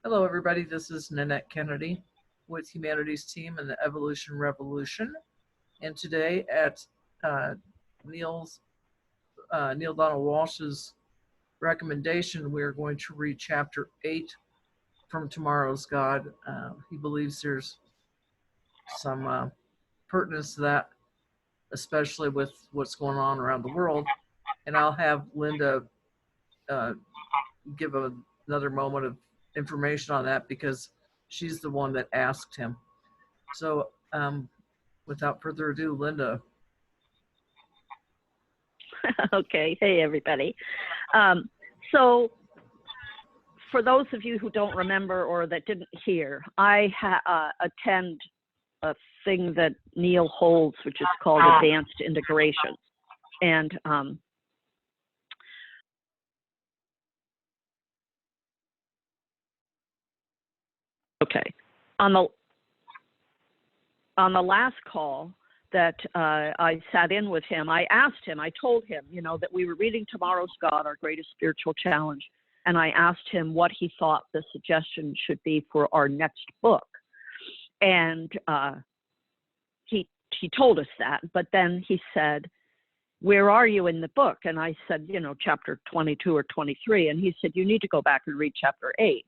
Hello, everybody. This is Nanette Kennedy with Humanities Team and the Evolution Revolution. And today at Neil Donald Walsh's recommendation, we are going to read Chapter 8 from Tomorrow's God. He believes there's some pertinence to that, especially with what's going on around the world. And I'll have Linda give another moment of information on that because she's the one that asked him. So without further ado, Linda. Okay. Hey, everybody. So for those of you who don't remember or that didn't hear, I attend a thing that Neil holds, which is called Advanced Integration. And okay, on the last call that I sat in with him, I told him, that we were reading Tomorrow's God, Our Greatest Spiritual Challenge, and I asked him what he thought the suggestion should be for our next book. And he told us that, but then he said, where are you in the book? And I said, chapter 22 or 23. And he said, you need to go back and read chapter 8.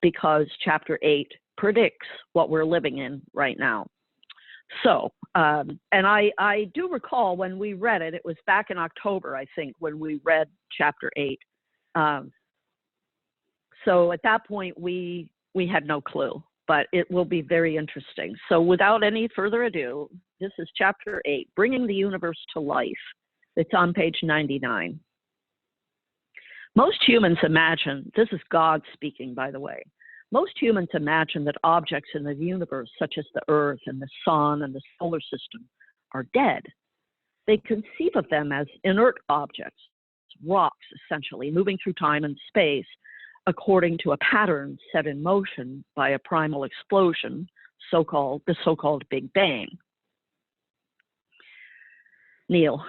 Because chapter 8 predicts what we're living in right now. So, and I do recall when we read it, it was back in October, I think, when we read chapter 8. So at that point, we had no clue, but it will be very interesting. So without any further ado, this is chapter 8, Bringing the Universe to Life. It's on page 99. Most humans imagine, this is God speaking, by the way, most humans imagine that objects in the universe, such as the Earth and the Sun and the solar system, are dead. They conceive of them as inert objects, rocks essentially, moving through time and space according to a pattern set in motion by a primal explosion, the so-called Big Bang. Neil: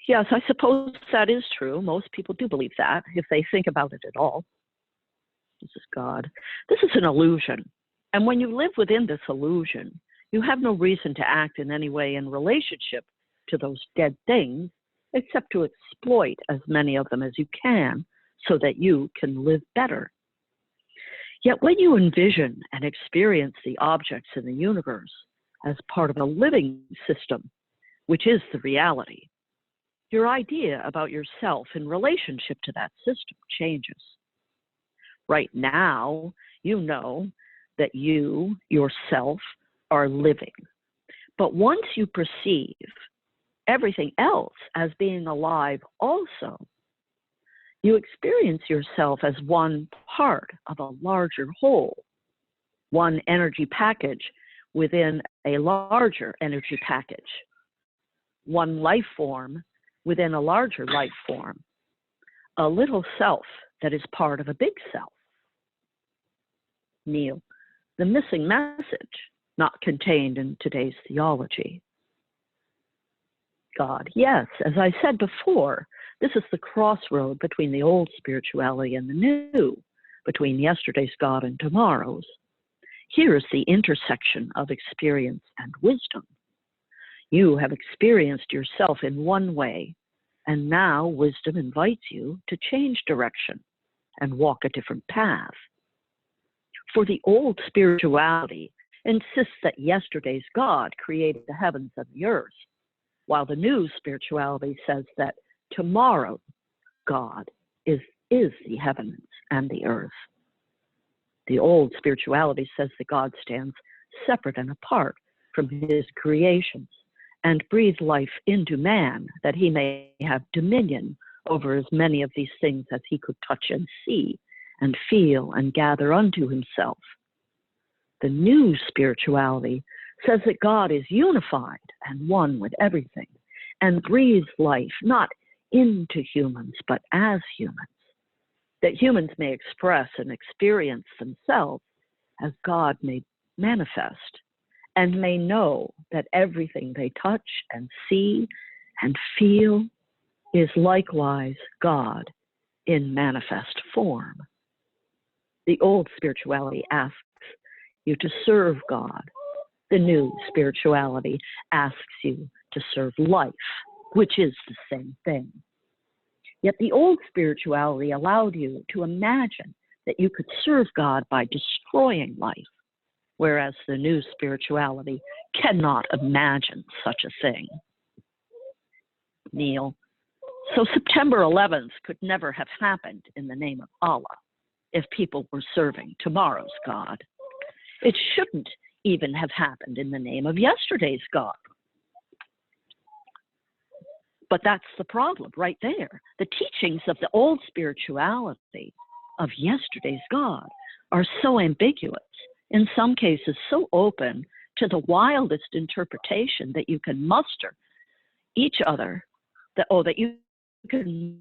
yes, I suppose that is true. Most people do believe that, if they think about it at all. This is God. This is an illusion. And when you live within this illusion, you have no reason to act in any way in relationship to those dead things, except to exploit as many of them as you can so that you can live better. Yet when you envision and experience the objects in the universe as part of a living system, which is the reality, your idea about yourself in relationship to that system changes. Right now, you know that you, yourself, are living. But once you perceive everything else as being alive also, you experience yourself as one part of a larger whole, one energy package within a larger energy package, one life form within a larger life form, a little self that is part of a big self. Neil: the missing message, not contained in today's theology. God: yes, as I said before, this is the crossroad between the old spirituality and the new, between yesterday's God and tomorrow's. Here is the intersection of experience and wisdom. You have experienced yourself in one way, and now wisdom invites you to change direction and walk a different path. For the old spirituality insists that yesterday's God created the heavens and the earth, while the new spirituality says that tomorrow God is the heavens and the earth. The old spirituality says that God stands separate and apart from his creations and breathes life into man that he may have dominion over as many of these things as he could touch and see and feel and gather unto himself. The new spirituality says that God is unified and one with everything and breathes life not into humans but as humans, that humans may express and experience themselves as God made manifest, and may know that everything they touch and see and feel is likewise God in manifest form. The old spirituality asks you to serve God. The new spirituality asks you to serve life, which is the same thing. Yet the old spirituality allowed you to imagine that you could serve God by destroying life, whereas the new spirituality cannot imagine such a thing. Neil, so September 11th could never have happened in the name of Allah if people were serving tomorrow's God. It shouldn't even have happened in the name of yesterday's God. But that's the problem right there. The teachings of the old spirituality of yesterday's God are so ambiguous, in some cases so open to the wildest interpretation that you can muster each other, that you can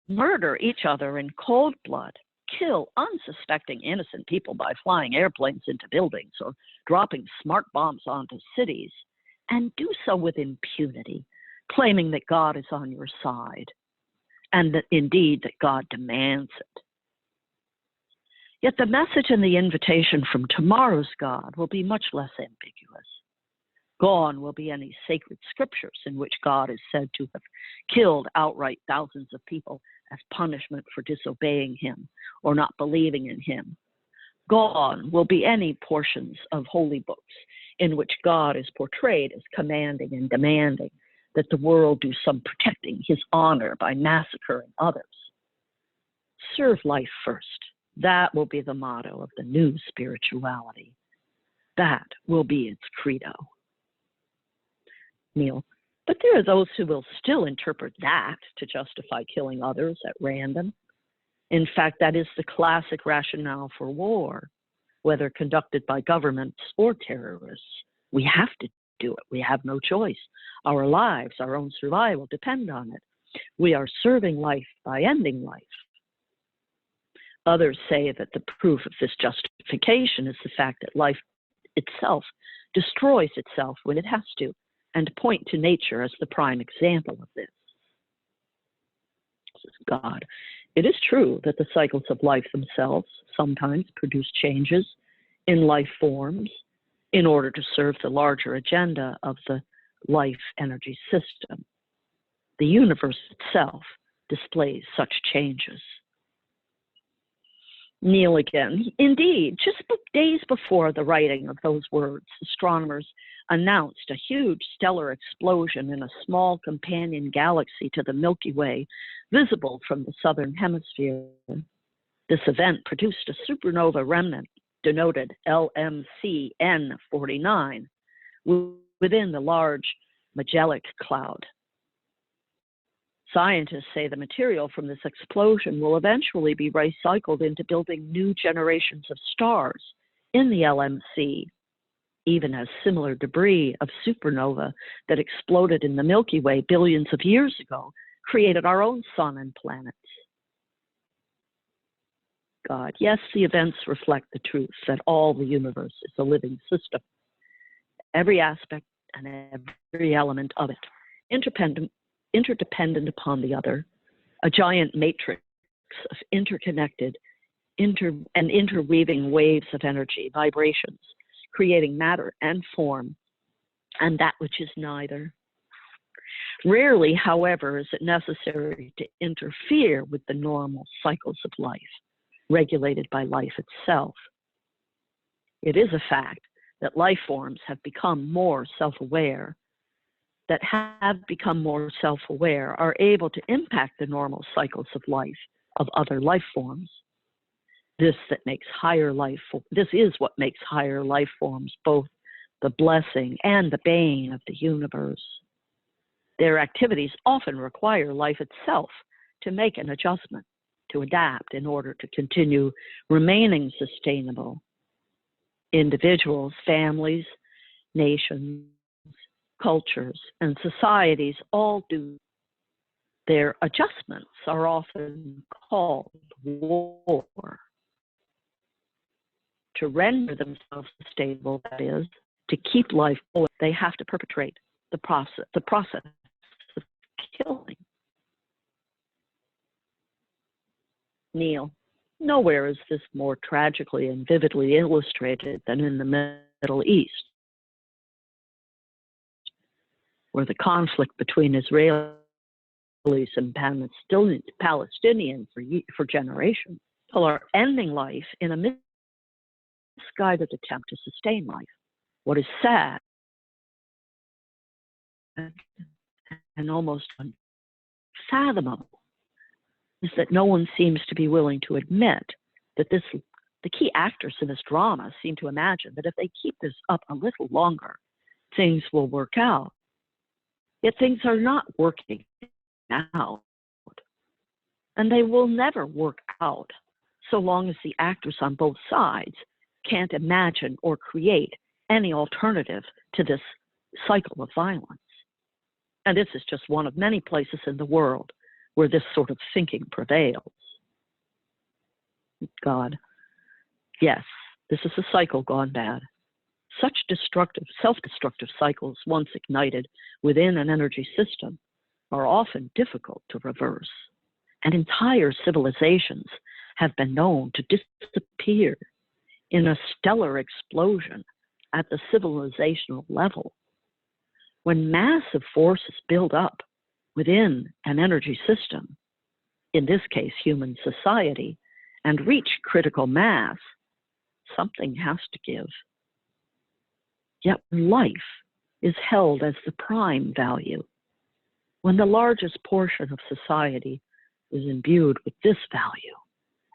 murder each other in cold blood, kill unsuspecting innocent people by flying airplanes into buildings or dropping smart bombs onto cities, and do so with impunity, claiming that God is on your side, and that indeed that God demands it. Yet the message and the invitation from tomorrow's God will be much less ambiguous. Gone will be any sacred scriptures in which God is said to have killed outright thousands of people as punishment for disobeying him or not believing in him. Gone will be any portions of holy books in which God is portrayed as commanding and demanding that the world do some protecting his honor by massacring others. Serve life first. That will be the motto of the new spirituality. That will be its credo. Neil, but there are those who will still interpret that to justify killing others at random. In fact, that is the classic rationale for war, whether conducted by governments or terrorists. We have to do it. We have no choice. Our lives, our own survival depend on it. We are serving life by ending life. Others say that the proof of this justification is the fact that life itself destroys itself when it has to, and point to nature as the prime example of this. This is God. It is true that the cycles of life themselves sometimes produce changes in life forms in order to serve the larger agenda of the life energy system. The universe itself displays such changes. Neil again. Indeed, just days before the writing of those words, astronomers announced a huge stellar explosion in a small companion galaxy to the Milky Way, visible from the southern hemisphere. This event produced a supernova remnant, denoted LMCN49, within the large Magellanic Cloud. Scientists say the material from this explosion will eventually be recycled into building new generations of stars in the LMC, even as similar debris of supernova that exploded in the Milky Way billions of years ago created our own sun and planets. God, yes, the events reflect the truth that all the universe is a living system. Every aspect and every element of it, interdependent upon the other, a giant matrix of interconnected and interweaving waves of energy, vibrations, creating matter and form, and that which is neither. Rarely, however, is it necessary to interfere with the normal cycles of life, regulated by life itself. It is a fact that life forms have become more self-aware, are able to impact the normal cycles of life of other life forms. This is what makes higher life forms both the blessing and the bane of the universe. Their activities often require life itself to make an adjustment, to adapt in order to continue remaining sustainable. Individuals, families, nations, cultures, and societies all do. Their adjustments are often called war. To render themselves stable, that is, to keep life going, they have to perpetrate the process of killing. Neil, Nowhere is this more tragically and vividly illustrated than in the Middle East, where the conflict between Israelis and Palestinians for generations are ending life in a misguided attempt to sustain life. What is sad and almost unfathomable is that no one seems to be willing to admit that the key actors in this drama seem to imagine that if they keep this up a little longer, things will work out. Yet things are not working out, and they will never work out so long as the actors on both sides can't imagine or create any alternative to this cycle of violence. And this is just one of many places in the world where this sort of thinking prevails. God, yes, this is a cycle gone bad. Such destructive, self-destructive cycles, once ignited within an energy system, are often difficult to reverse. And entire civilizations have been known to disappear in a stellar explosion at the civilizational level. When massive forces build up within an energy system, in this case human society, and reach critical mass, something has to give. Yet life is held as the prime value. When the largest portion of society is imbued with this value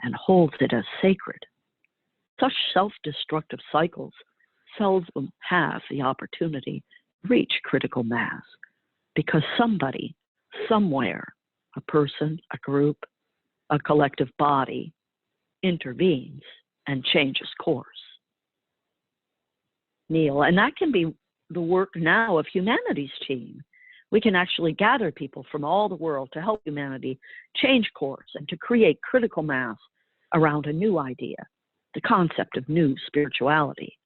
and holds it as sacred, such self-destructive cycles seldom have the opportunity to reach critical mass because somebody, somewhere, a person, a group, a collective body, intervenes and changes course. Neil, and that can be the work now of humanity's team. We can actually gather people from all the world to help humanity change course and to create critical mass around a new idea, the concept of new spirituality.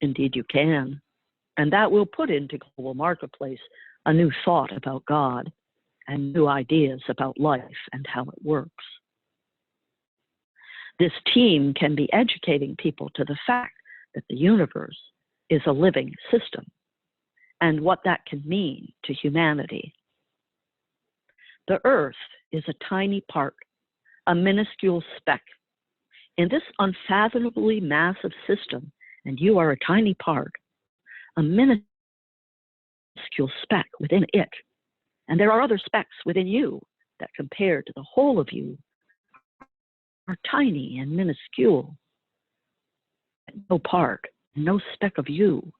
Indeed, you can. And that will put into global marketplace a new thought about God and new ideas about life and how it works. This team can be educating people to the fact that the universe is a living system and what that can mean to humanity. The Earth is a tiny part, a minuscule speck. In this unfathomably massive system, and you are a tiny part, a minuscule speck within it. And there are other specks within you that compared to the whole of you are tiny and minuscule. No part, no speck of you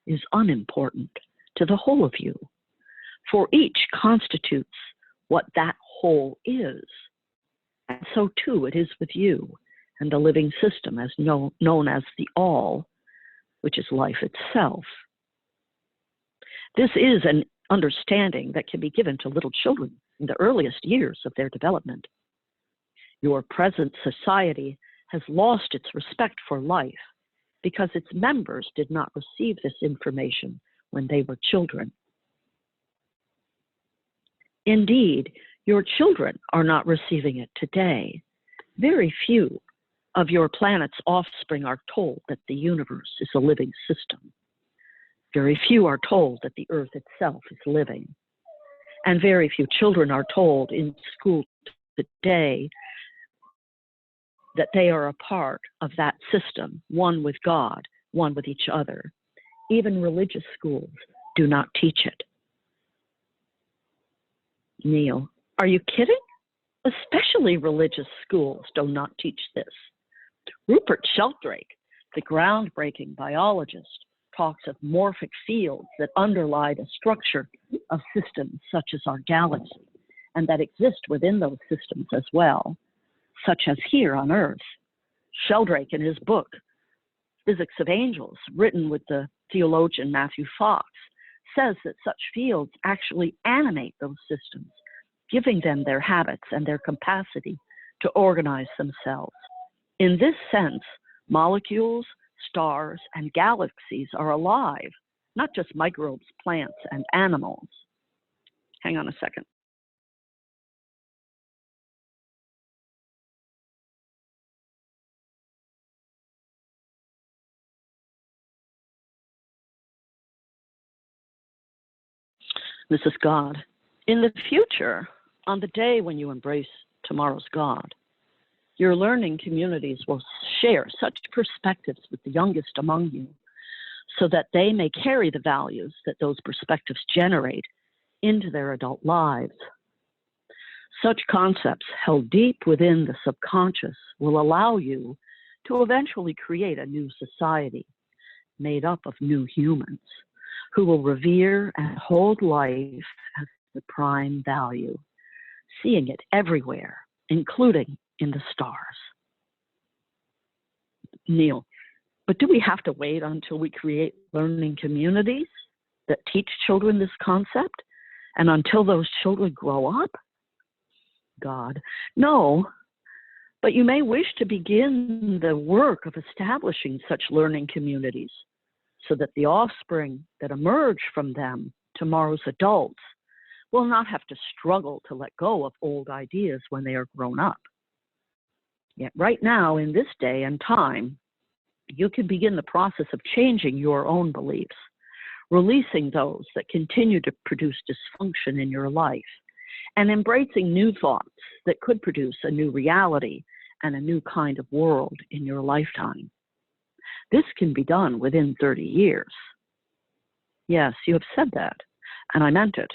is unimportant to the whole of you, for each constitutes what that whole is. And so too it is with you and the living system as known as the all, which is life itself. This is an understanding that can be given to little children in the earliest years of their development. Your present society has lost its respect for life because its members did not receive this information when they were children. Indeed, your children are not receiving it today. Very few of your planet's offspring are told that the universe is a living system. Very few are told that the Earth itself is living. And very few children are told in school today that they are a part of that system, one with God, one with each other. Even religious schools do not teach it. Neil, are you kidding? Especially religious schools do not teach this. Rupert Sheldrake, the groundbreaking biologist, talks of morphic fields that underlie the structure of systems such as our galaxy, and that exist within those systems as well, such as here on Earth. Sheldrake, in his book, Physics of Angels, written with the theologian Matthew Fox, says that such fields actually animate those systems, giving them their habits and their capacity to organize themselves. In this sense, molecules, stars, and galaxies are alive, not just microbes, plants, and animals. Hang on a second. This is God. In the future, on the day when you embrace tomorrow's God, your learning communities will share such perspectives with the youngest among you so that they may carry the values that those perspectives generate into their adult lives. Such concepts held deep within the subconscious will allow you to eventually create a new society made up of new humans who will revere and hold life as the prime value, seeing it everywhere, including in the stars. Neil, but do we have to wait until we create learning communities that teach children this concept and until those children grow up? God, no, but you may wish to begin the work of establishing such learning communities so that the offspring that emerge from them, tomorrow's adults, will not have to struggle to let go of old ideas when they are grown up. Yet right now, in this day and time, you can begin the process of changing your own beliefs, releasing those that continue to produce dysfunction in your life, and embracing new thoughts that could produce a new reality and a new kind of world in your lifetime. This can be done within 30 years. Yes, you have said that, and I meant it.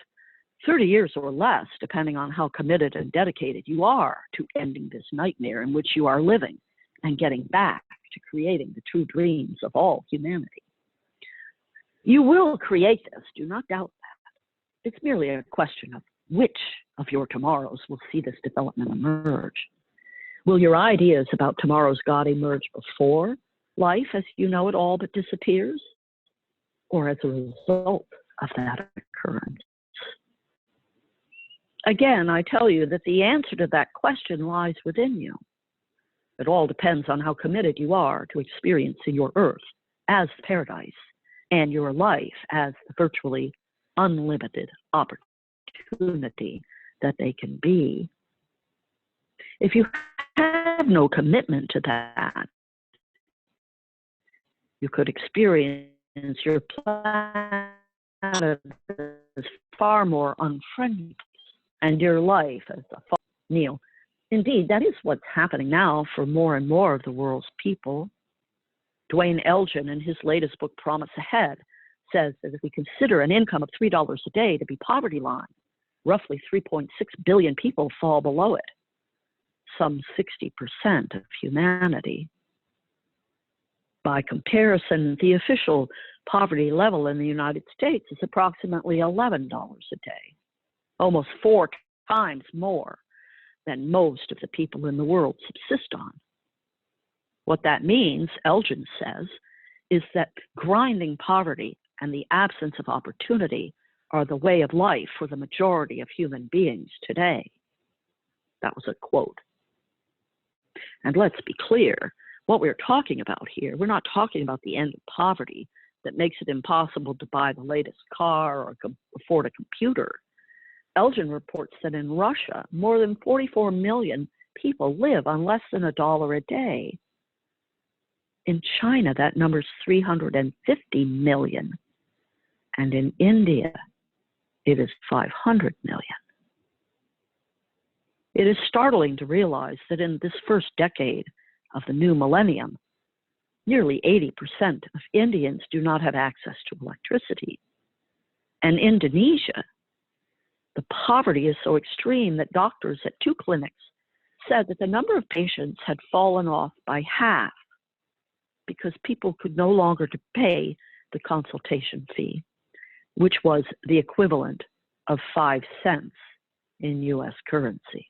30 years or less, depending on how committed and dedicated you are to ending this nightmare in which you are living and getting back to creating the true dreams of all humanity. You will create this, do not doubt that. It's merely a question of which of your tomorrows will see this development emerge. Will your ideas about tomorrow's God emerge before life as you know it all but disappears, or as a result of that occurrence? Again, I tell you that the answer to that question lies within you. It all depends on how committed you are to experiencing your earth as paradise and your life as the virtually unlimited opportunity that they can be. If you have no commitment to that, you could experience your planet as far more unfriendly and your life as a far. Neil, indeed, that is what's happening now for more and more of the world's people. Dwayne Elgin, in his latest book, Promise Ahead, says that if we consider an income of $3 a day to be poverty line, roughly 3.6 billion people fall below it, some 60% of humanity. By comparison, the official poverty level in the United States is approximately $11 a day, almost 4 times more than most of the people in the world subsist on. What that means, Elgin says, is that grinding poverty and the absence of opportunity are the way of life for the majority of human beings today. That was a quote. And let's be clear, what we're talking about here, we're not talking about the end of poverty that makes it impossible to buy the latest car or afford a computer. Elgin reports that in Russia, more than 44 million people live on less than $1 a day. In China, that number's 350 million. And in India, it is 500 million. It is startling to realize that in this first decade of the new millennium, nearly 80% of Indians do not have access to electricity. And Indonesia, the poverty is so extreme that doctors at 2 clinics said that the number of patients had fallen off by half because people could no longer pay the consultation fee, which was the equivalent of 5 cents in US currency.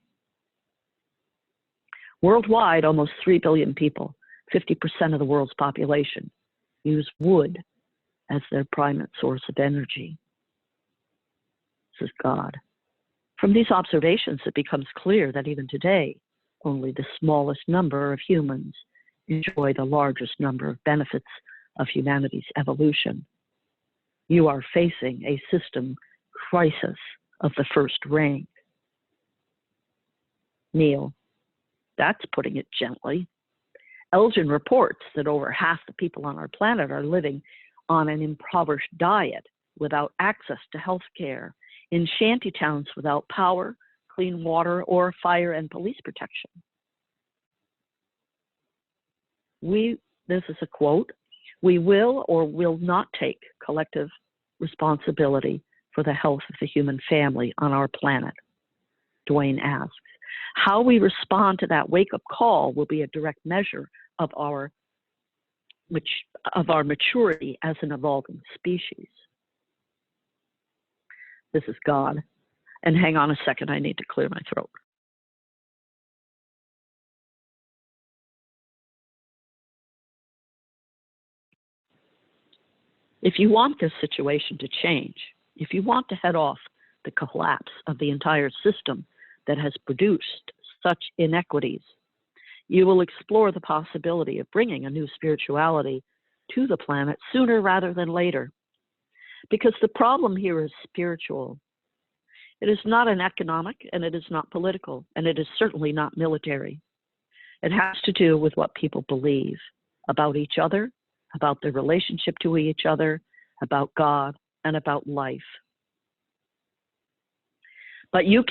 Worldwide, almost 3 billion people, 50% of the world's population, use wood as their primary source of energy. This is God. From these observations, it becomes clear that even today, only the smallest number of humans enjoy the largest number of benefits of humanity's evolution. You are facing a system crisis of the first rank. Neil, that's putting it gently. Elgin reports that over half the people on our planet are living on an impoverished diet without access to health care in shanty towns without power, clean water, or fire and police protection. This is a quote, "We will or will not take collective responsibility for the health of the human family on our planet," Duane asks. How we respond to that wake-up call will be a direct measure of our maturity as an evolving species. This is God. And hang on a second, I need to clear my throat. If you want this situation to change, if you want to head off the collapse of the entire system that has produced such inequities, you will explore the possibility of bringing a new spirituality to the planet sooner rather than later. Because the problem here is spiritual. It is not an economic, and it is not political, and it is certainly not military. It has to do with what people believe about each other, about their relationship to each other, about God, and about life. But you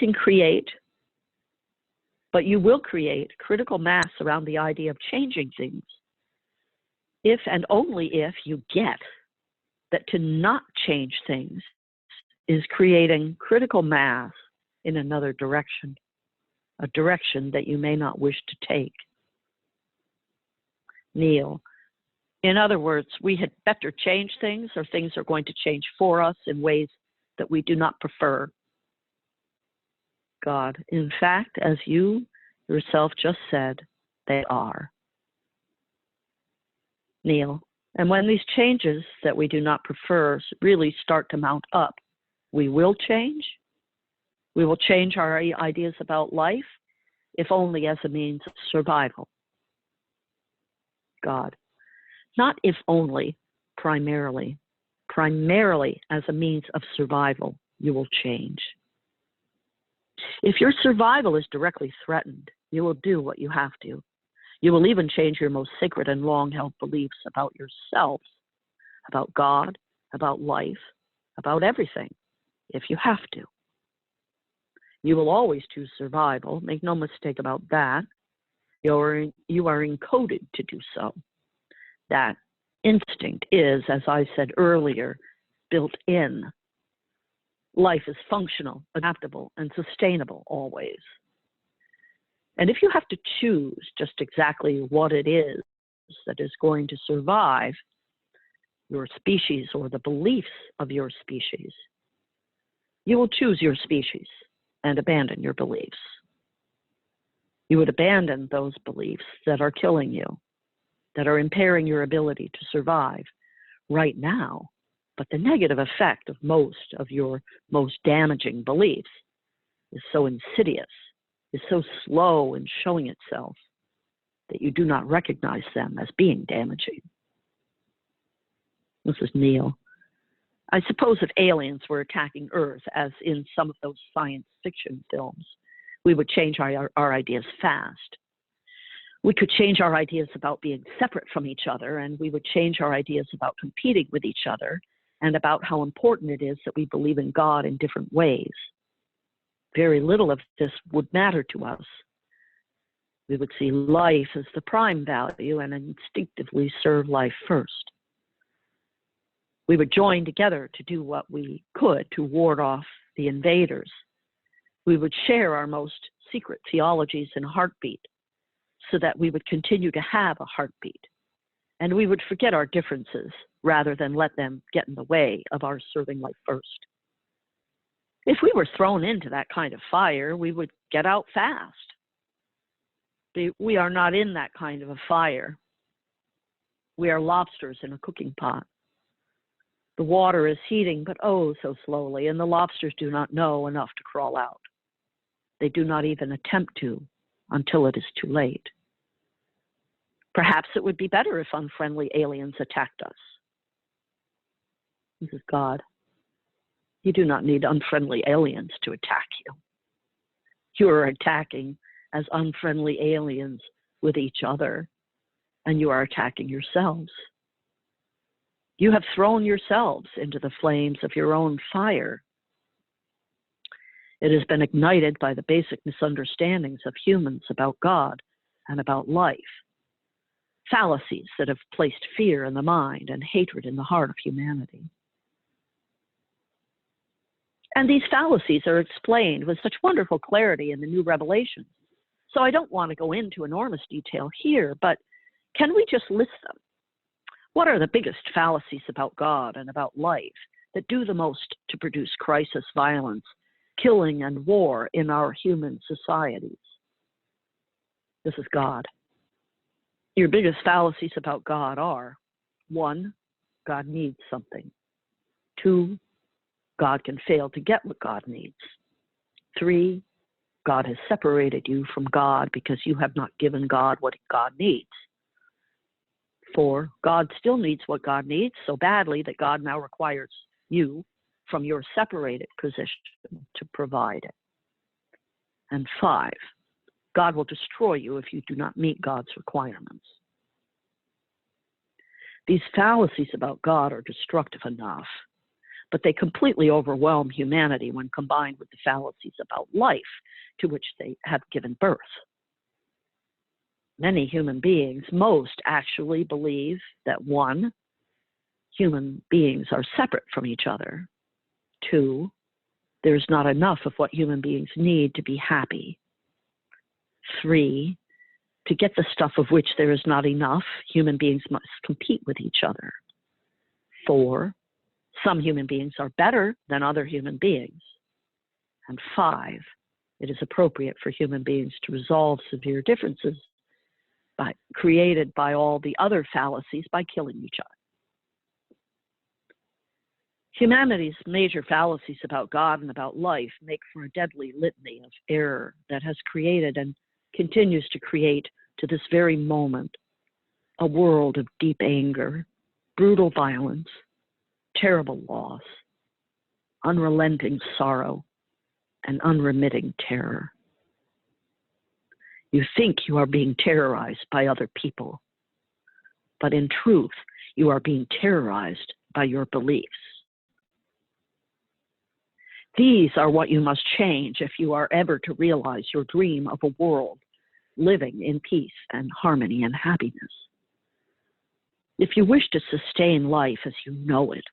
will create critical mass around the idea of changing things if and only if you get that to not change things is creating critical mass in another direction, a direction that you may not wish to take. Neil, in other words, we had better change things, or things are going to change for us in ways that we do not prefer. God, in fact, as you yourself just said, they are. Neil, and when these changes that we do not prefer really start to mount up, we will change. We will change our ideas about life, if only as a means of survival. God, not if only, primarily. Primarily as a means of survival, you will change. If your survival is directly threatened, you will do what you have to. You will even change your most sacred and long-held beliefs about yourselves, about God, about life, about everything, if you have to. You will always choose survival, make no mistake about that. You are encoded to do so. That instinct is, as I said earlier, built in. Life is functional, adaptable, and sustainable always. And if you have to choose just exactly what it is that is going to survive your species or the beliefs of your species, you will choose your species and abandon your beliefs. You would abandon those beliefs that are killing you, that are impairing your ability to survive right now. But the negative effect of most of your most damaging beliefs is so insidious, is so slow in showing itself that you do not recognize them as being damaging. This is Neil. I suppose if aliens were attacking Earth, as in some of those science fiction films, we would change our ideas fast. We could change our ideas about being separate from each other, and we would change our ideas about competing with each other, and about how important it is that we believe in God in different ways. Very little of this would matter to us. We would see life as the prime value and instinctively serve life first. We would join together to do what we could to ward off the invaders. We would share our most secret theologies and heartbeat so that we would continue to have a heartbeat. And we would forget our differences rather than let them get in the way of our serving life first. If we were thrown into that kind of fire, we would get out fast. We are not in that kind of a fire. We are lobsters in a cooking pot. The water is heating, but oh, so slowly, and the lobsters do not know enough to crawl out. They do not even attempt to until it is too late. Perhaps it would be better if unfriendly aliens attacked us. This is God. You do not need unfriendly aliens to attack you. You are attacking as unfriendly aliens with each other, and you are attacking yourselves. You have thrown yourselves into the flames of your own fire. It has been ignited by the basic misunderstandings of humans about God and about life, fallacies that have placed fear in the mind and hatred in the heart of humanity. And these fallacies are explained with such wonderful clarity in the new revelations. So I don't want to go into enormous detail here, but can we just list them? What are the biggest fallacies about God and about life that do the most to produce crisis, violence, killing, and war in our human societies? This is God. Your biggest fallacies about God are: 1, God needs something. 2, God can fail to get what God needs. 3, God has separated you from God because you have not given God what God needs. 4, God still needs what God needs so badly that God now requires you from your separated position to provide it. And 5, God will destroy you if you do not meet God's requirements. These fallacies about God are destructive enough, but they completely overwhelm humanity when combined with the fallacies about life to which they have given birth. Many human beings, most actually believe that 1, human beings are separate from each other. 2, there's not enough of what human beings need to be happy. 3, to get the stuff of which there is not enough, human beings must compete with each other. 4, some human beings are better than other human beings. And 5, it is appropriate for human beings to resolve severe differences created by all the other fallacies by killing each other. Humanity's major fallacies about God and about life make for a deadly litany of error that has created and continues to create to this very moment a world of deep anger, brutal violence, terrible loss, unrelenting sorrow, and unremitting terror. You think you are being terrorized by other people, but in truth, you are being terrorized by your beliefs. These are what you must change if you are ever to realize your dream of a world living in peace and harmony and happiness. If you wish to sustain life as you know it,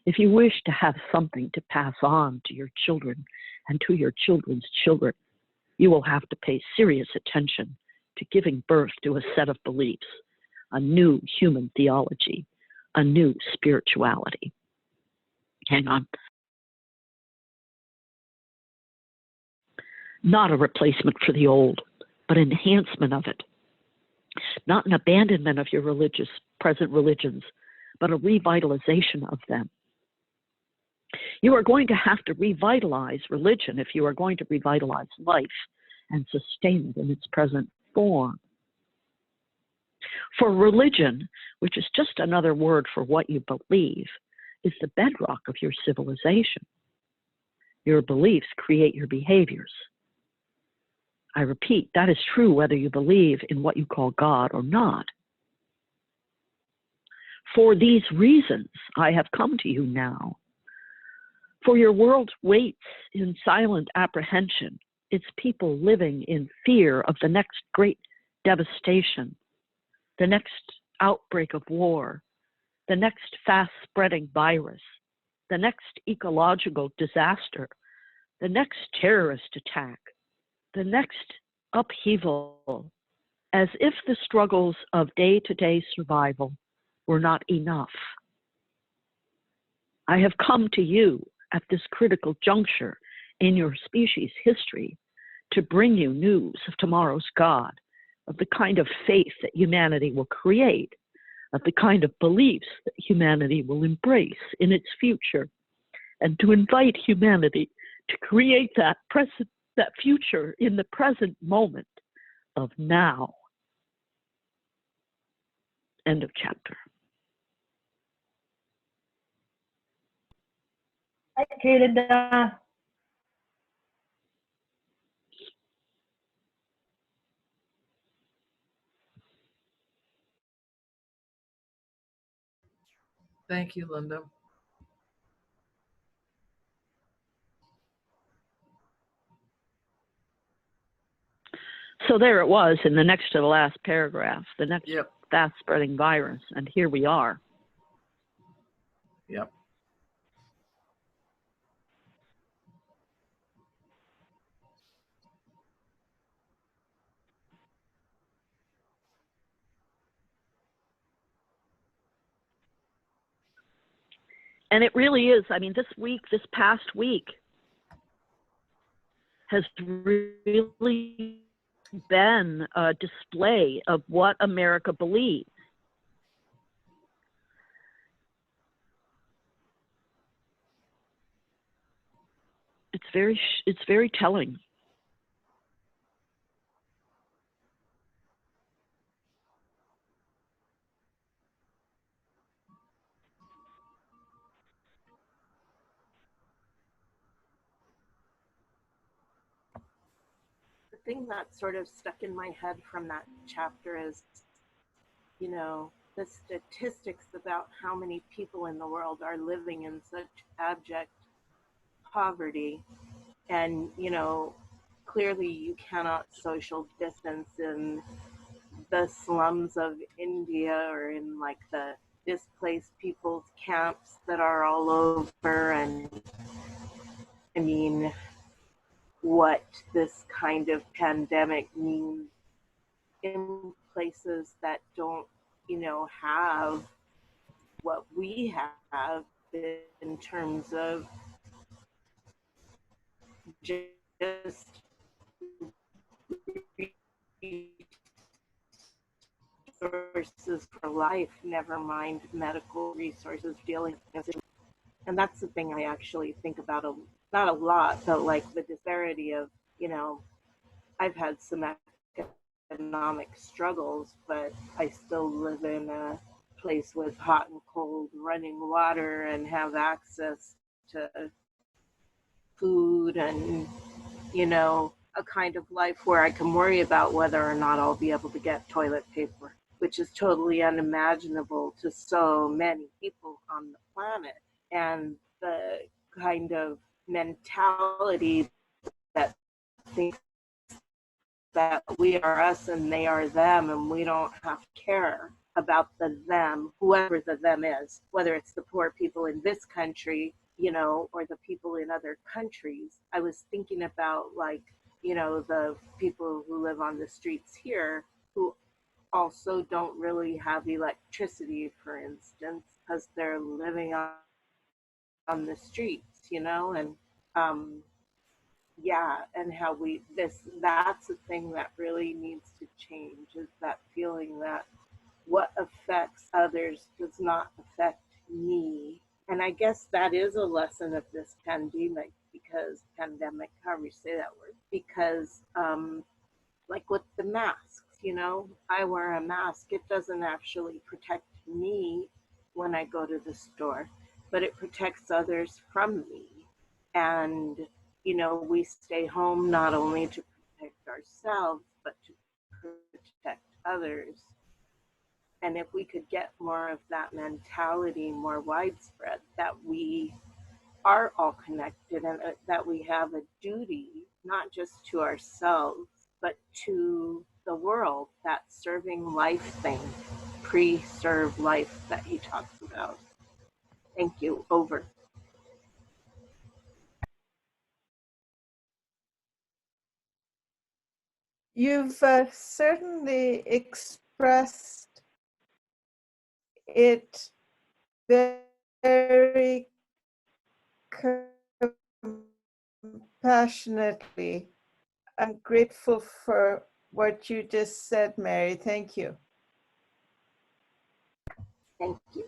if you wish to have something to pass on to your children and to your children's children, you will have to pay serious attention to giving birth to a set of beliefs, a new human theology, a new spirituality. Hang on. Not a replacement for the old, but enhancement of it. Not an abandonment of your present religions, but a revitalization of them. You are going to have to revitalize religion if you are going to revitalize life and sustain it in its present form. For religion, which is just another word for what you believe, is the bedrock of your civilization. Your beliefs create your behaviors. I repeat, that is true whether you believe in what you call God or not. For these reasons, I have come to you now. For your world waits in silent apprehension, its people living in fear of the next great devastation, the next outbreak of war, the next fast-spreading virus, the next ecological disaster, the next terrorist attack, the next upheaval, as if the struggles of day-to-day survival were not enough. I have come to you at this critical juncture in your species' history to bring you news of tomorrow's God, of the kind of faith that humanity will create, of the kind of beliefs that humanity will embrace in its future, and to invite humanity to create that future in the present moment of now. End of chapter. Thank you, Linda. Thank you, Linda. So there it was in the next to the last paragraph, the next Yep. fast spreading virus. And here we are. Yep. And it really is. I mean, this past week has really been a display of what America believes. It's very telling. The thing that sort of stuck in my head from that chapter is, the statistics about how many people in the world are living in such abject poverty. And, clearly you cannot social distance in the slums of India or in like the displaced people's camps that are all over. And I mean, what this kind of pandemic means in places that don't, have what we have in terms of just resources for life, never mind medical resources dealing with it. And that's the thing I actually think about, not a lot, but like the disparity of, I've had some economic struggles, but I still live in a place with hot and cold running water and have access to food and, a kind of life where I can worry about whether or not I'll be able to get toilet paper, which is totally unimaginable to so many people on the planet. And the kind of mentality that thinks that we are us and they are them, and we don't have to care about the them, whoever the them is, whether it's the poor people in this country, or the people in other countries. I was thinking about like, the people who live on the streets here who also don't really have electricity, for instance, because they're living on the streets, and yeah, and how that's the thing that really needs to change, is that feeling that what affects others does not affect me. And I guess that is a lesson of this pandemic, however you say that word, because like with the masks, I wear a mask. It doesn't actually protect me when I go to the store, but it protects others from me. And, we stay home not only to protect ourselves, but to protect others. And if we could get more of that mentality more widespread, that we are all connected and that we have a duty, not just to ourselves, but to the world, that serving life thing, pre-serve life that he talks about. Thank you. Over. You've certainly expressed it very compassionately. I'm grateful for what you just said, Mary. Thank you. Thank you.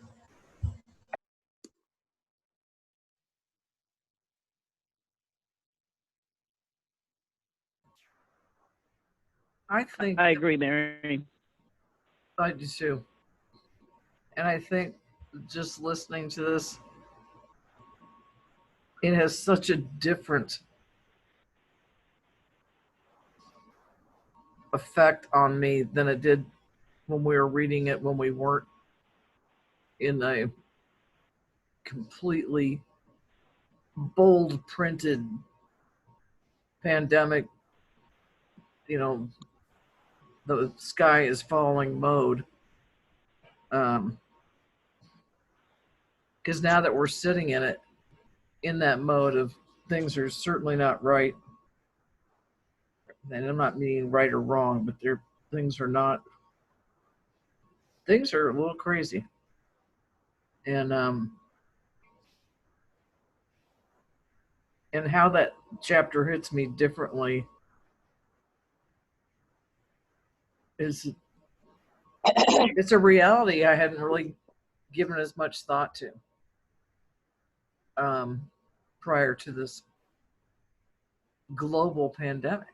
I think I agree, Mary. I do too. And I think just listening to this, it has such a different effect on me than it did when we were reading it when we weren't in a completely bold printed pandemic, the sky is falling mode. Because now that we're sitting in it, in that mode of things are certainly not right, and I'm not meaning right or wrong, but things are not. Things are a little crazy, and how that chapter hits me differently is it's a reality I hadn't really given as much thought to prior to this global pandemic.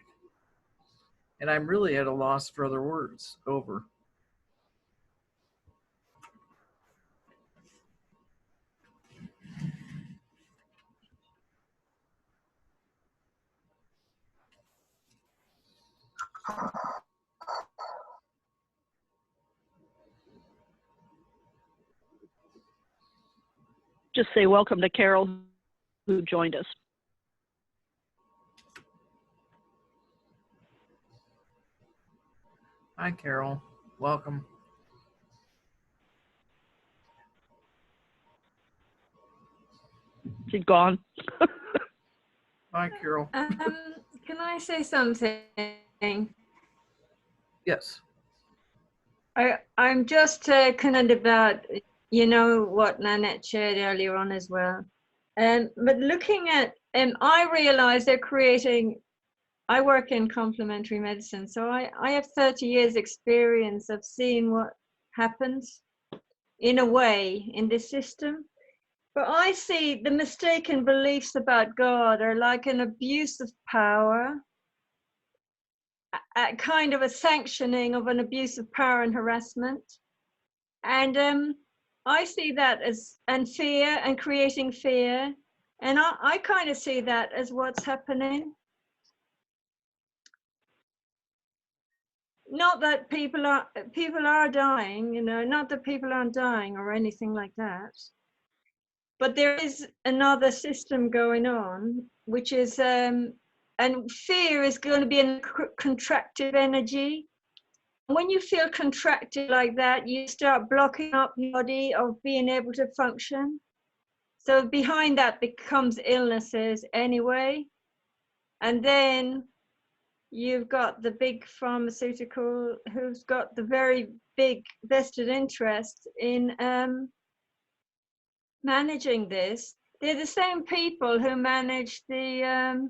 And I'm really at a loss for other words. Over. Just say welcome to Carol, who joined us. Hi, Carol. Welcome. She's gone. Hi, Carol. Can I say something? Yes. I'm just kind of about, what Nanette shared earlier on as well. But looking at, I realize they're creating, I work in complementary medicine, so I have 30 years experience of seeing what happens in a way in this system. But I see the mistaken beliefs about God are like an abuse of power, a kind of a sanctioning of an abuse of power and harassment. And I see that as, and fear and creating fear. And I kind of see that as what's happening. Not that people are dying, not that people aren't dying or anything like that. But there is another system going on, which is, and fear is going to be a contractive energy. When you feel contracted like that, you start blocking up your body of being able to function. So behind that becomes illnesses anyway. And then you've got the big pharmaceutical who's got the very big vested interest in managing this. They're the same people who manage the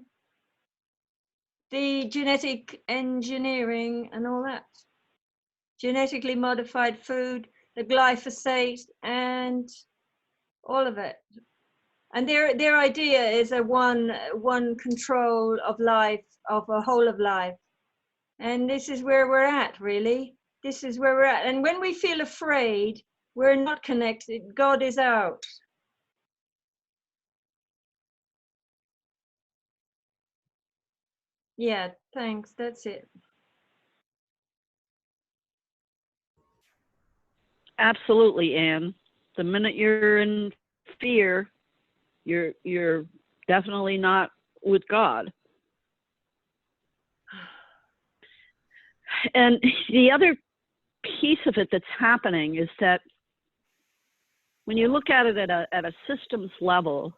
genetic engineering and all that. Genetically modified food, the glyphosate, and all of it. And their idea is a one control of life, of a whole of life. And this is where we're at, really. This is where we're at. And when we feel afraid, we're not connected. God is out. Yeah, thanks. That's it. Absolutely, Anne. The minute you're in fear, you're definitely not with God. And the other piece of it that's happening is that when you look at it at a systems level,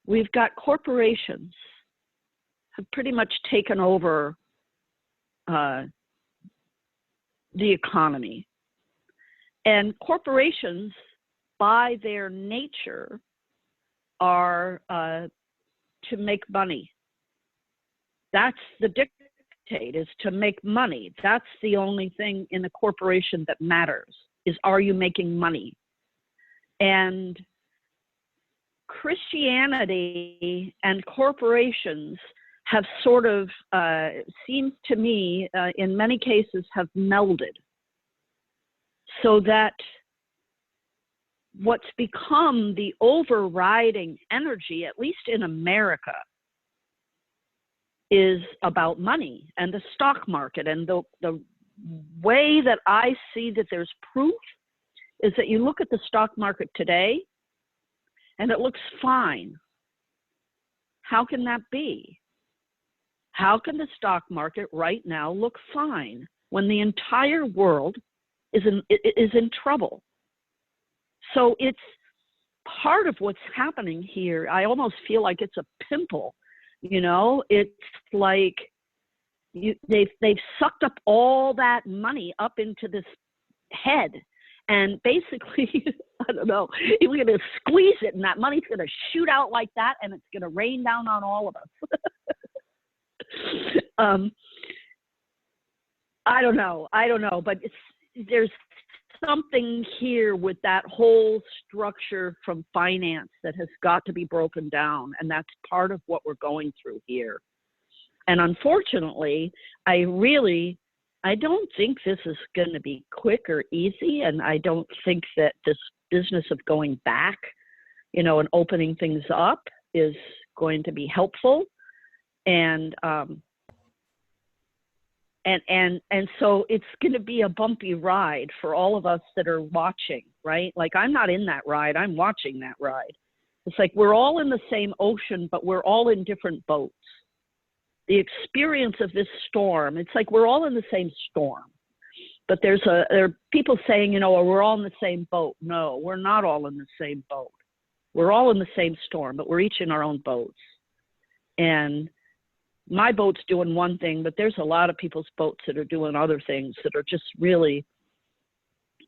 we've got corporations have pretty much taken over the economy. And corporations, by their nature, are to make money. That's the dictate, is to make money. That's the only thing in a corporation that matters, is are you making money? And Christianity and corporations have sort of, seems to me, in many cases, have melded. So that what's become the overriding energy, at least in America, is about money and the stock market. And the way that I see that there's proof is that you look at the stock market today and it looks fine. How can that be? How can the stock market right now look fine when the entire world is in trouble? So it's part of what's happening here. I almost feel like it's a pimple, you know. It's like they've sucked up all that money up into this head, and basically, I don't know, we're going to squeeze it, and that money's going to shoot out like that, and it's going to rain down on all of us. I don't know, but there's something here with that whole structure from finance that has got to be broken down, and that's part of what we're going through here. And unfortunately, I don't think this is going to be quick or easy, and I don't think that this business of going back, you know, and opening things up is going to be helpful. And so it's going to be a bumpy ride for all of us that are watching, right? Like, I'm not in that ride, I'm watching that ride. It's like we're all in the same ocean, but we're all in different boats. The experience of this storm, it's like we're all in the same storm. But there are people saying, you know, we're all in the same boat. No, we're not all in the same boat. We're all in the same storm, but we're each in our own boats. And my boat's doing one thing, but there's a lot of people's boats that are doing other things that are just really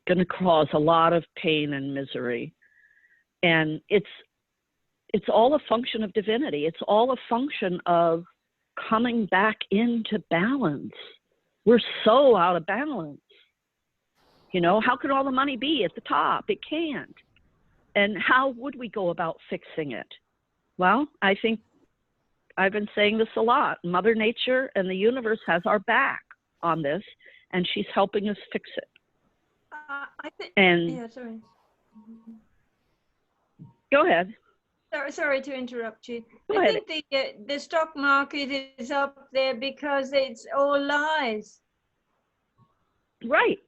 going to cause a lot of pain and misery. And it's all a function of divinity. It's all a function of coming back into balance. We're so out of balance. You know, how could all the money be at the top? It can't. And how would we go about fixing it? Well, I think I've been saying this a lot. Mother Nature and the universe has our back on this, and she's helping us fix it. I think. And Yeah, sorry. go ahead. Sorry to interrupt you. Go I ahead. think the stock market is up there because it's all lies. Right.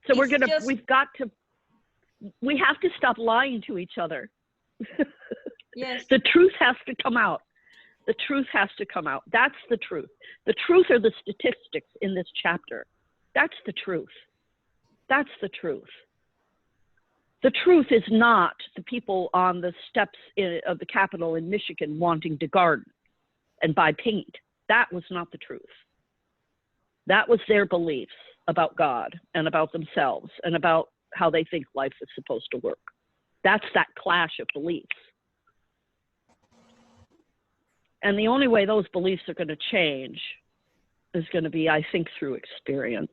So we have to stop lying to each other. Yes. The truth has to come out. The truth has to come out. That's the truth. The truth are the statistics in this chapter. That's the truth. That's the truth. The truth is not the people on the steps of the Capitol in Michigan wanting to garden and buy paint. That was not the truth. That was their beliefs about God and about themselves and about how they think life is supposed to work. That's that clash of beliefs. And the only way those beliefs are going to change is going to be, I think, through experience.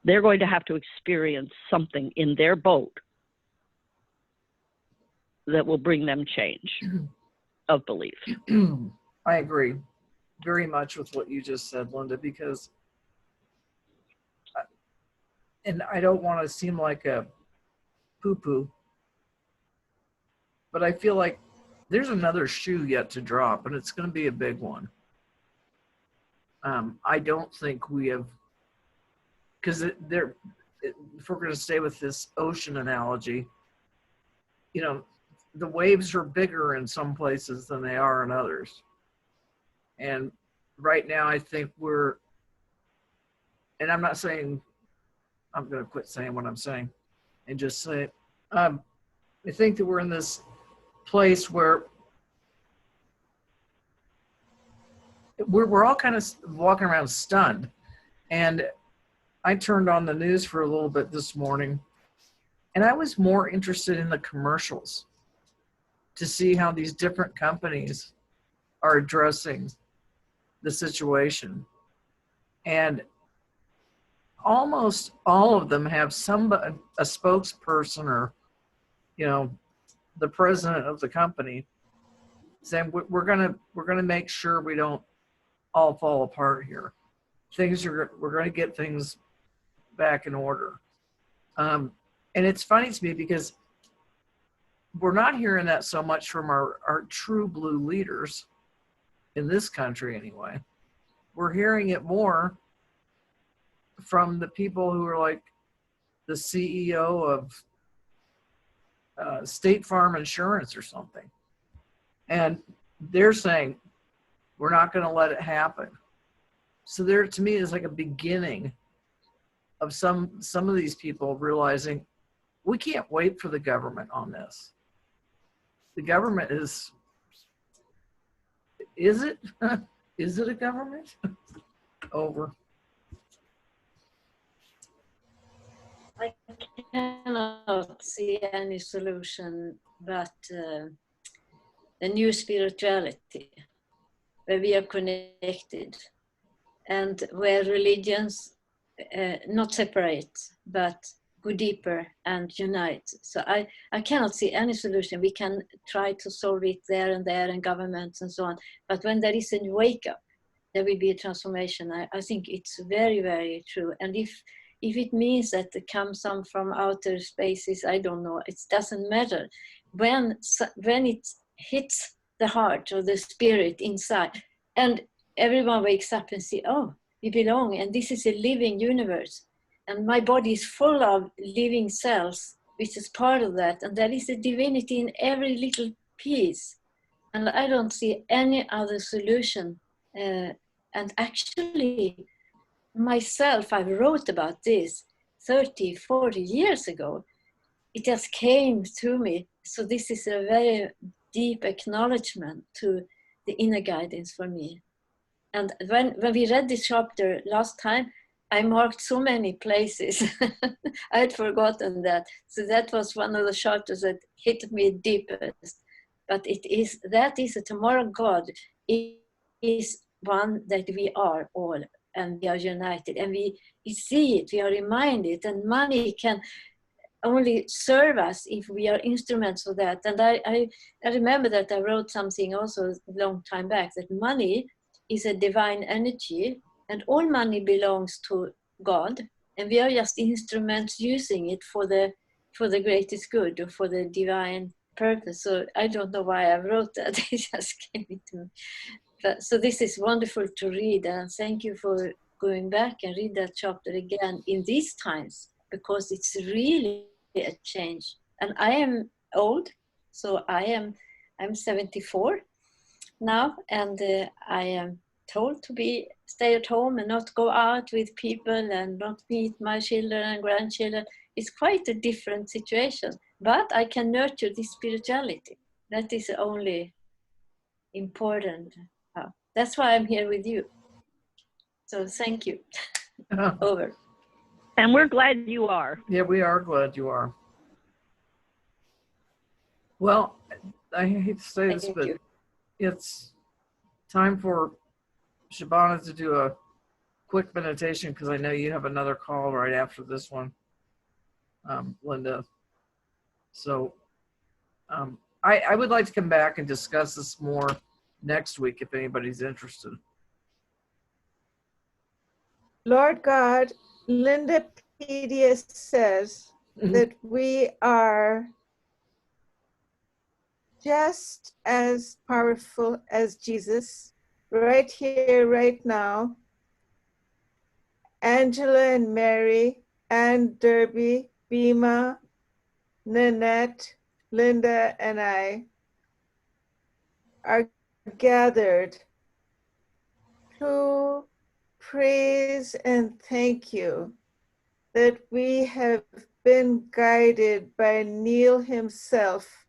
They're going to have to experience something in their boat that will bring them change of belief. I agree very much with what you just said, Linda, because, and I don't want to seem like a poo-poo, but I feel like there's another shoe yet to drop, and it's going to be a big one. I don't think we have, because if we're going to stay with this ocean analogy, you know, the waves are bigger in some places than they are in others. And right now, I think and I'm not saying, I'm going to quit saying what I'm saying and just say, I think that we're in this place where we're all kind of walking around stunned. And I turned on the news for a little bit this morning, and I was more interested in the commercials to see how these different companies are addressing the situation. And almost all of them have a spokesperson or, you know, the president of the company saying, we're gonna make sure we don't all fall apart here. We're gonna get things back in order. And it's funny to me because we're not hearing that so much from our true blue leaders in this country anyway. We're hearing it more from the people who are like the CEO of State Farm Insurance or something. And they're saying, we're not going to let it happen. So there, to me, is like a beginning of some of these people realizing we can't wait for the government on this. The government is it? Is it a government? Over. I cannot see any solution but the new spirituality, where we are connected and where religions not separate but go deeper and unite. So I cannot see any solution. We can try to solve it there and governments and so on, but when there is a wake up, there will be a transformation. I think it's very, very true. And if it means that it comes some from outer spaces, I don't know, it doesn't matter. When it hits the heart or the spirit inside, and everyone wakes up and see, oh, we belong, and this is a living universe. And my body is full of living cells, which is part of that. And there is a divinity in every little piece. And I don't see any other solution. And actually, myself, I wrote about this 30, 40 years ago. It just came to me. So this is a very deep acknowledgement to the inner guidance for me. And when we read this chapter last time, I marked so many places. I had forgotten that. So that was one of the chapters that hit me deepest. But that is a tomorrow God is one that we are all, and we are united, and we see it, we are reminded, and money can only serve us if we are instruments of that. And I remember that I wrote something also a long time back, that money is a divine energy, and all money belongs to God, and we are just instruments using it for the greatest good or for the divine purpose. So I don't know why I wrote that. It just came to me. But, so this is wonderful to read, and thank you for going back and read that chapter again in these times, because it's really a change. And I am old, so I'm 74 now, and I am told to stay at home and not go out with people and not meet my children and grandchildren. It's quite a different situation, but I can nurture this spirituality. That is only important. That's why I'm here with you. So thank you. Over. And we're glad you are. Yeah, we are glad you are. Well, I hate to say this, but it's time for Shabana to do a quick meditation, because I know you have another call right after this one, Linda. So I would like to come back and discuss this more next week if anybody's interested. Lord God, Linda Pedius says that we are just as powerful as Jesus, right here, right now. Angela and Mary, and Derby, Bima, Nanette, Linda, and I are gathered to praise and thank you that we have been guided by Neil himself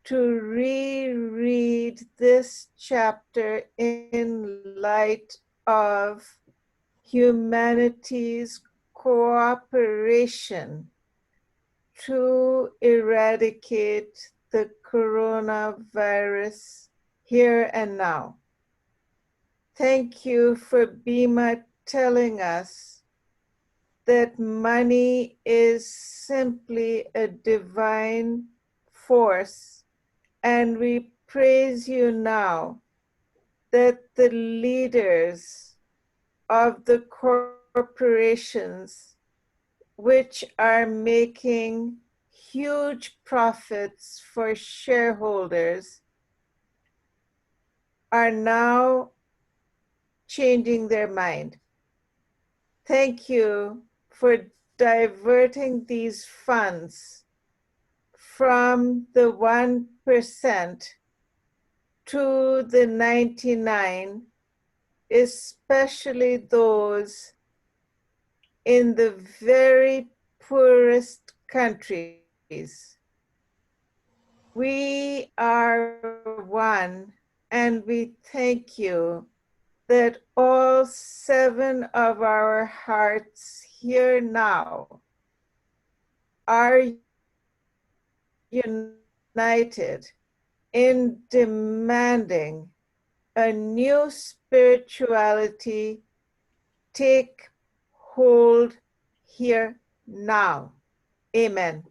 to reread this chapter in light of humanity's cooperation to eradicate the coronavirus here and now. Thank you for Bima telling us that money is simply a divine force, and we praise you now that the leaders of the corporations, which are making huge profits for shareholders, are now changing their mind. Thank you for diverting these funds from the 1% to the 99, especially those in the very poorest countries. We are one, and we thank you that all 7 of our hearts here now are united in demanding a new spirituality take hold here now. Amen.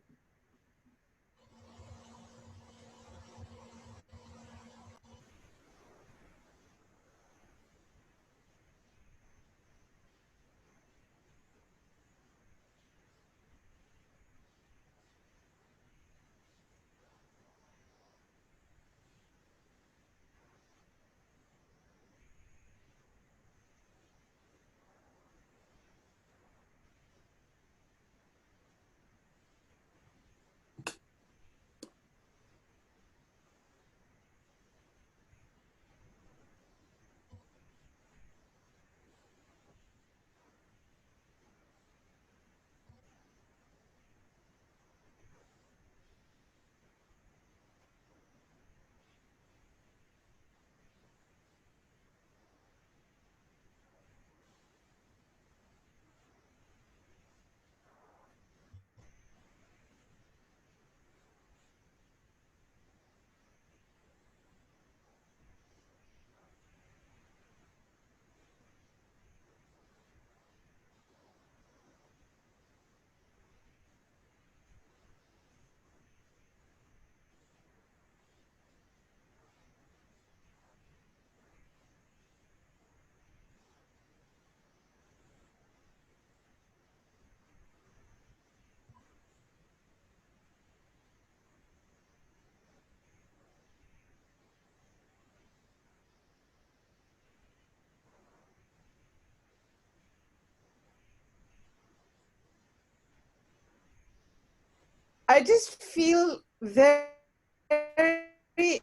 I just feel very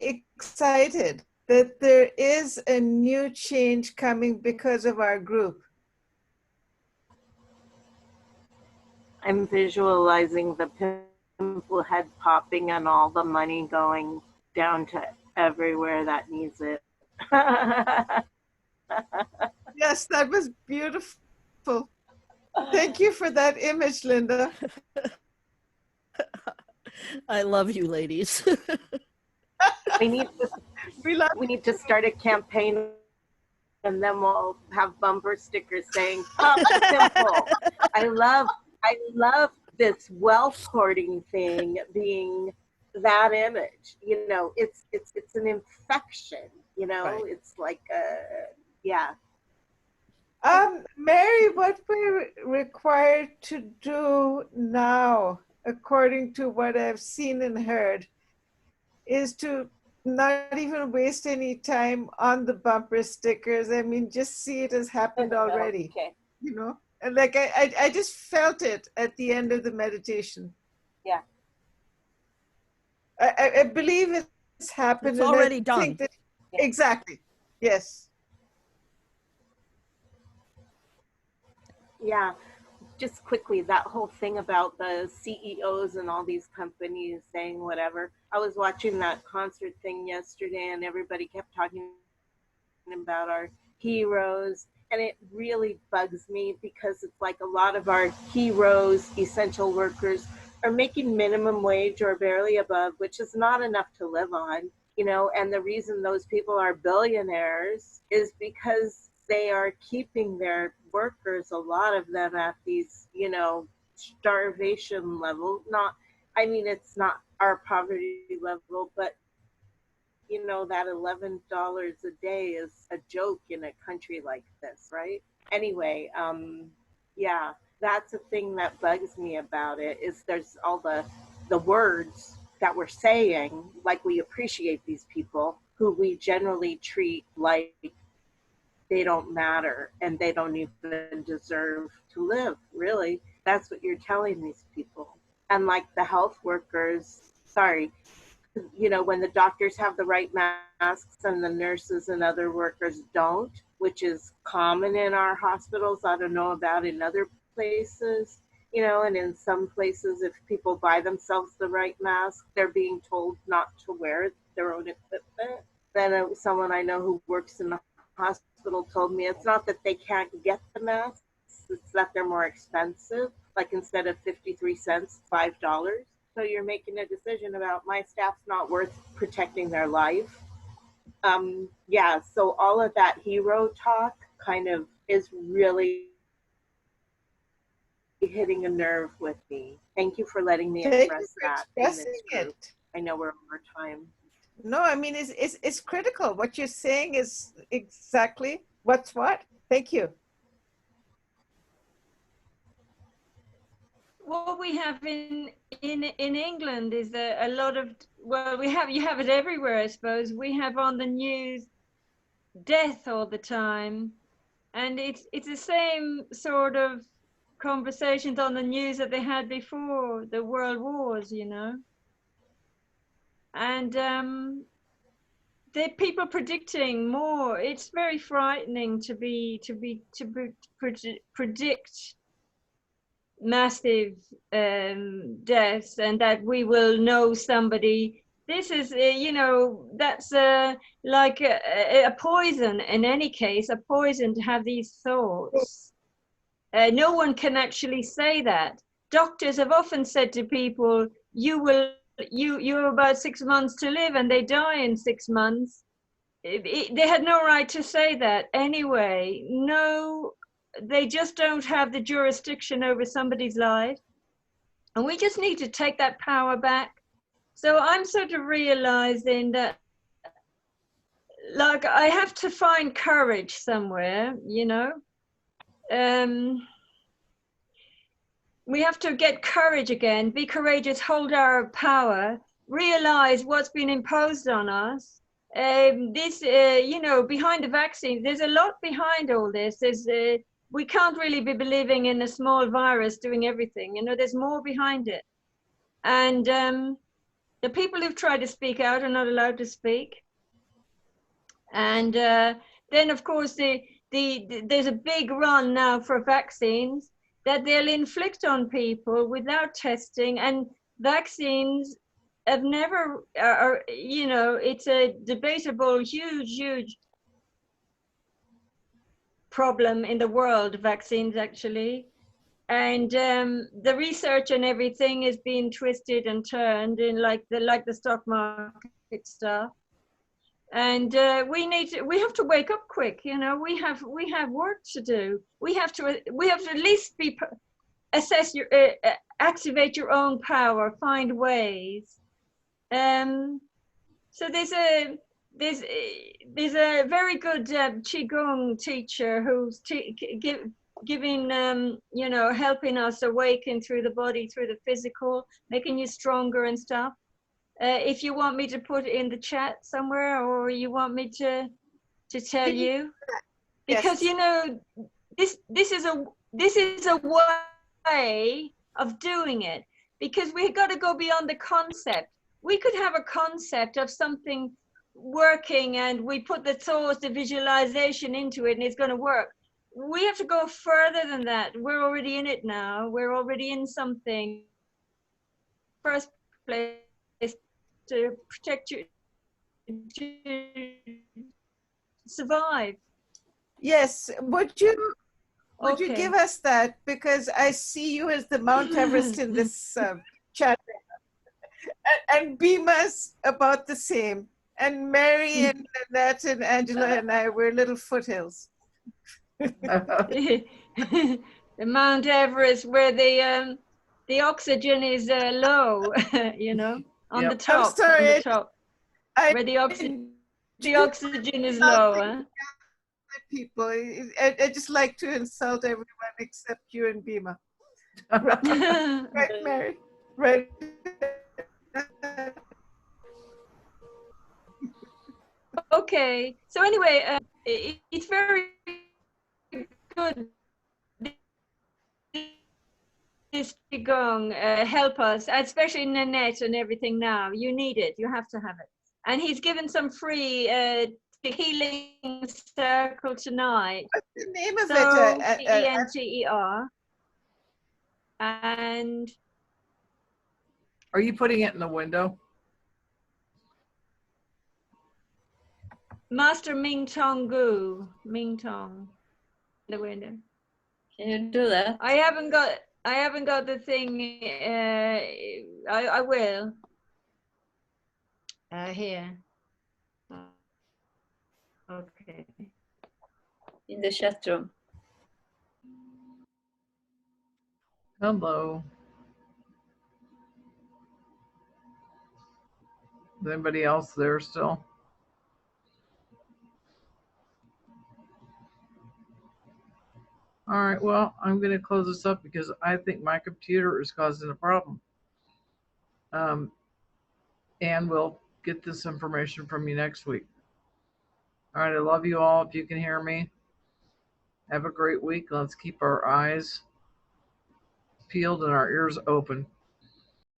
excited that there is a new change coming because of our group. I'm visualizing the pimple head popping and all the money going down to everywhere that needs it. Yes, that was beautiful. Thank you for that image, Linda. I love you, ladies. we need to start a campaign, and then we'll have bumper stickers saying "Pop the Pimple." I love this wealth hoarding thing being that image. You know, it's an infection. You know, Right. it's like yeah. Mary, what we're required to do now, according to what I've seen and heard, is to not even waste any time on the bumper stickers. I mean, just see it has happened already. Okay. You know, and like I just felt it at the end of the meditation. Yeah. I believe it's happened. It's and already I done. think that, Yeah. exactly. Yes. Yeah. Just quickly, that whole thing about the CEOs and all these companies saying whatever. I was watching that concert thing yesterday, and everybody kept talking about our heroes. And it really bugs me because it's like a lot of our heroes, essential workers, are making minimum wage or barely above, which is not enough to live on, you know. And the reason those people are billionaires is because they are keeping their workers, a lot of them, at these, you know, starvation level. Not, I mean, it's not our poverty level, but you know, that $11 a day is a joke in a country like this, right? Anyway, yeah, that's the thing that bugs me about it is there's all the words that we're saying, like we appreciate these people who we generally treat like they don't matter and they don't even deserve to live, really. That's what you're telling these people. And like the health workers, sorry, you know, when the doctors have the right masks and the nurses and other workers don't, which is common in our hospitals. I don't know about in other places, you know, and in some places, if people buy themselves the right mask, they're being told not to wear their own equipment. Then someone I know who works in the hospital told me it's not that they can't get the masks, it's that they're more expensive. Like instead of 53 cents, $5. So you're making a decision about my staff's not worth protecting their life. Yeah, so all of that hero talk kind of is really hitting a nerve with me. Thank you for letting me Thank you express for that. expressing it. I know we're over time. No, I mean, it's critical. What you're saying is exactly what's what. Thank you. What we have in England is a lot of, well, you have it everywhere, I suppose. We have on the news death all the time, and it's the same sort of conversations on the news that they had before the world wars, you know. And there are people predicting more. It's very frightening to predict massive deaths, and that we will know somebody. This is, you know, that's like a poison in any case, a poison to have these thoughts. No one can actually say that. Doctors have often said to people, you're about 6 months to live, and they die in 6 months. They had no right to say that anyway. No, they just don't have the jurisdiction over somebody's life. And we just need to take that power back. So I'm sort of realizing that, like, I have to find courage somewhere, you know. We have to get courage again, be courageous, hold our power, realize what's been imposed on us. You know, behind the vaccine, there's a lot behind all this. We can't really be believing in a small virus doing everything. You know, there's more behind it. And the people who've tried to speak out are not allowed to speak. And then, of course, there's a big run now for vaccines that they'll inflict on people without testing. And vaccines have never, you know, it's a debatable, huge problem in the world, vaccines actually. And the research and everything is being twisted and turned in like the stock market stuff. And we have to wake up quick. You know, we have work to do. We have to at least assess your activate your own power, find ways. So there's a very good qigong teacher who's giving you know, helping us awaken through the body, through the physical, making you stronger and stuff. If you want me to put it in the chat somewhere, or you want me to tell you, because you know, this is a way of doing it, because we got to go beyond the concept. We could have a concept of something working, and we put the thoughts, the visualization into it, and it's going to work. We have to go further than that. We're already in it now. We're already in something. First place, to protect you, to survive. Yes, would you give us that? Because I see you as the Mount Everest in this chat. And Bima's about the same. And Mary and Lynette and Angela and I, we're little foothills. The Mount Everest, where the oxygen is low, you know, on the top. I'm sorry. On the top, where the oxygen is low. Huh? People, I just like to insult everyone except you and Bima. Right, Mary? Right. Okay. So anyway, it's very good. this Qigong help us, especially Nanette and everything now. You need it. You have to have it. And he's given some free healing circle tonight. What's the name of So it? ENTER. And Are you putting it in the window? Master Ming Tong Gu. Ming Tong. The window. Can you do that? I haven't got the thing. I will. Here. Okay. In the chat room. Hello. Is anybody else there still? All right, well, I'm going to close this up because I think my computer is causing a problem. And we'll get this information from you next week. All right, I love you all. If you can hear me, have a great week. Let's keep our eyes peeled and our ears open.